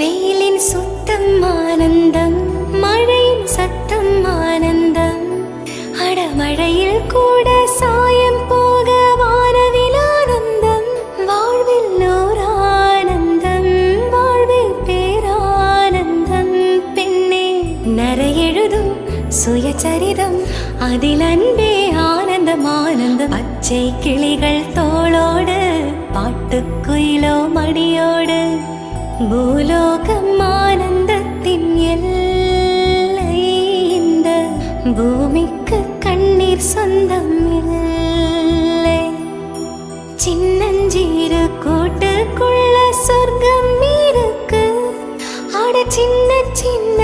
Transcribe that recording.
வெயிலின் சுத்தம் ஆனந்தம், மழையின் சத்தம் ஆனந்தம். அடமழையில் கூட சாயம் போக வானவில் ஆனந்தம். வாழ்வில் ஓர் ஆனந்தம், வாழ்வில் பேரானந்தம். பெண்ணே நரையெழுதும் சுயசரிதம், அதில் அன்பே ஆனந்தம் ஆனந்தம். பச்சை கிளிகள் தோளோடு, பாட்டுக்குயிலோ மடியோடு. பூலோகம் ஆனந்தத்தின் எல்லை, இந்த பூமிக்கு கண்ணீர் சொந்தம் இல்லை. சின்னஞ்சீரு கூட்டுக்குள்ள சொர்க்கம் இருக்கு. அட சின்ன சின்ன